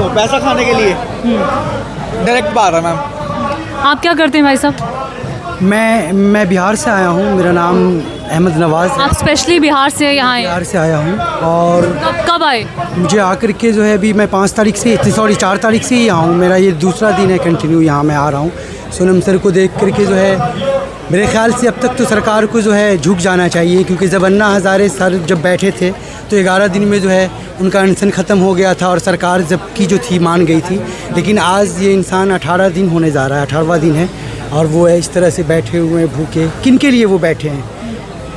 पैसा खाने के लिए डायरेक्ट बाहर है मैम। आप क्या करते हैं भाई साहब? मैं बिहार से आया हूँ। मेरा नाम अहमद नवाज़ है। आप स्पेशली बिहार से यहाँ आए? बिहार से आया हूँ और कब आए? मुझे आकर के जो है अभी मैं 4 तारीख से ही आया हूँ। मेरा ये दूसरा दिन है कंटिन्यू यहाँ मैं आ रहा हूँ। सोनम सर को देख करके जो है मेरे ख्याल से अब तक तो सरकार को जो है झुक जाना चाहिए, क्योंकि जब अन्ना हज़ारे सर जब बैठे थे तो 11 दिन में जो है उनका अनशन ख़त्म हो गया था और सरकार जब की जो थी मान गई थी। लेकिन आज ये इंसान 18 दिन होने जा रहा है, 18वां दिन है और वो है इस तरह से बैठे हुए हैं भूखे। किन के लिए वो बैठे हैं?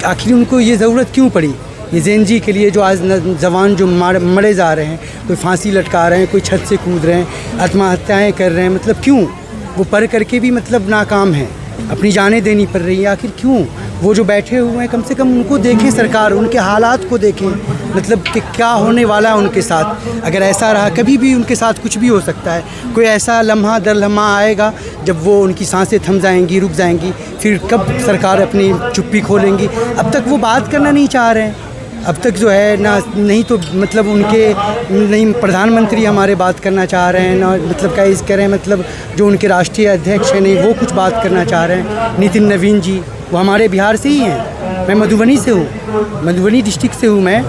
आखिर उनको ये ज़रूरत क्यों पड़ी? ये ज़ेनजी के लिए जो आज जवान जो मरे जा रहे हैं, कोई फांसी लटका रहे हैं, कोई छत से कूद रहे हैं, आत्महत्याएँ कर रहे हैं, मतलब क्यों? वो पढ़ करके भी मतलब नाकाम हैं, अपनी जानें देनी पड़ रही है। आखिर क्यों? वो जो बैठे हुए हैं कम से कम उनको देखें सरकार, उनके हालात को देखें, मतलब कि क्या होने वाला है उनके साथ। अगर ऐसा रहा कभी भी उनके साथ कुछ भी हो सकता है। कोई ऐसा लम्हा दर लम्हा आएगा जब वो उनकी सांसें थम जाएंगी, रुक जाएंगी, फिर कब सरकार अपनी चुप्पी खोलेंगी। अब तक वो बात करना नहीं चाह रहे हैं। अब तक जो है ना, नहीं तो मतलब उनके नहीं प्रधानमंत्री हमारे बात करना चाह रहे हैं, ना मतलब क्या कह रहे हैं, मतलब जो उनके राष्ट्रीय अध्यक्ष हैं नहीं वो कुछ बात करना चाह रहे हैं। नितिन नवीन जी वो हमारे बिहार से ही हैं, मैं मधुबनी से हूँ, मधुबनी डिस्ट्रिक्ट से हूँ मैं।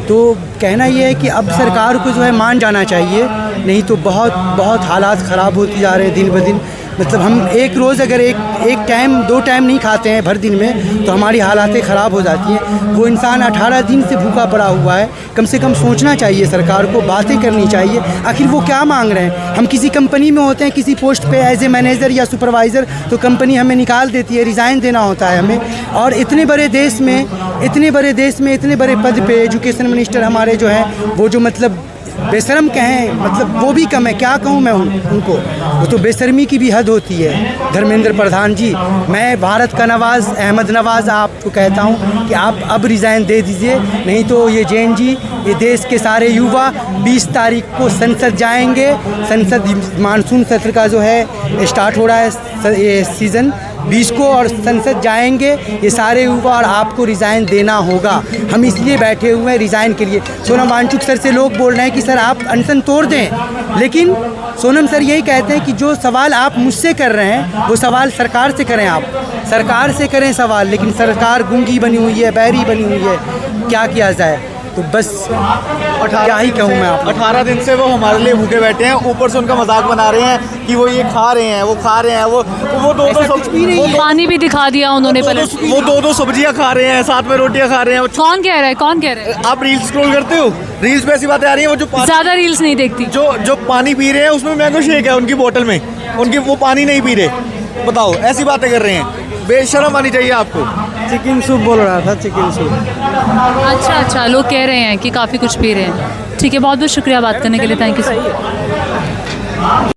तो कहना ये है कि अब सरकार को जो है मान जाना चाहिए, नहीं तो बहुत बहुत हालात ख़राब होती जा रहे हैं दिन ब दिन। मतलब हम एक रोज़ अगर एक टाइम 2 टाइम नहीं खाते हैं भर दिन में तो हमारी हालातें ख़राब हो जाती हैं। वो इंसान 18 दिन से भूखा पड़ा हुआ है। कम से कम सोचना चाहिए सरकार को, बातें करनी चाहिए। आखिर वो क्या मांग रहे हैं? हम किसी कंपनी में होते हैं किसी पोस्ट पे एज ए मैनेजर या सुपरवाइज़र, तो कंपनी हमें निकाल देती है, रिज़ाइन देना होता है हमें। और इतने बड़े देश में इतने बड़े पद पे एजुकेशन मिनिस्टर हमारे जो हैं वो जो मतलब बेशर्म कहें, मतलब वो भी कम है, क्या कहूँ मैं उनको। वो तो बेशर्मी की भी हद होती है। धर्मेंद्र प्रधान जी, मैं भारत का नवाज़ अहमद नवाज़ आपको कहता हूँ कि आप अब रिज़ाइन दे दीजिए, नहीं तो ये जैन जी, ये देश के सारे युवा 20 तारीख को संसद जाएंगे। संसद मानसून सत्र का जो है स्टार्ट हो रहा है ये सीज़न 20 को, और संसद जाएंगे ये सारे युवा और आपको रिज़ाइन देना होगा। हम इसलिए बैठे हुए हैं रिज़ाइन के लिए। सोनम वांगचुक सर से लोग बोल रहे हैं कि सर आप अनशन तोड़ दें, लेकिन सोनम सर यही कहते हैं कि जो सवाल आप मुझसे कर रहे हैं वो सवाल सरकार से करें, आप सरकार से करें सवाल। लेकिन सरकार गूंगी बनी हुई है, बहरी बनी हुई है, क्या किया जाए? तो बस क्या ही कहूँ मैं आपको। 18 दिन से वो हमारे लिए भूखे बैठे हैं, ऊपर से उनका मजाक बना रहे हैं कि वो ये खा रहे हैं, वो खा रहे हैं, वो 2 पानी भी दिखा दिया उन्होंने पहले। वो 2 सब्जियां खा रहे हैं, साथ में रोटियां खा रहे हैं। कौन कह रहा है? आप रील्स स्क्रॉल करते हो? रील्स पे ऐसी बातें आ रही हैं। वो जो ज़्यादा रील्स नहीं देखती। जो पानी पी रहे हैं उसमें मैंगो शेक है उनकी बोतल में, उनकी वो पानी नहीं पी रहे। बताओ, ऐसी बातें कर रहे हैं, बेशर्म आनी चाहिए आपको। चिकन सूप बोल रहा था, चिकन सूप। अच्छा, लोग कह रहे हैं कि काफ़ी कुछ पी रहे हैं। ठीक है, बहुत बहुत शुक्रिया बात करने के लिए, थैंक यू।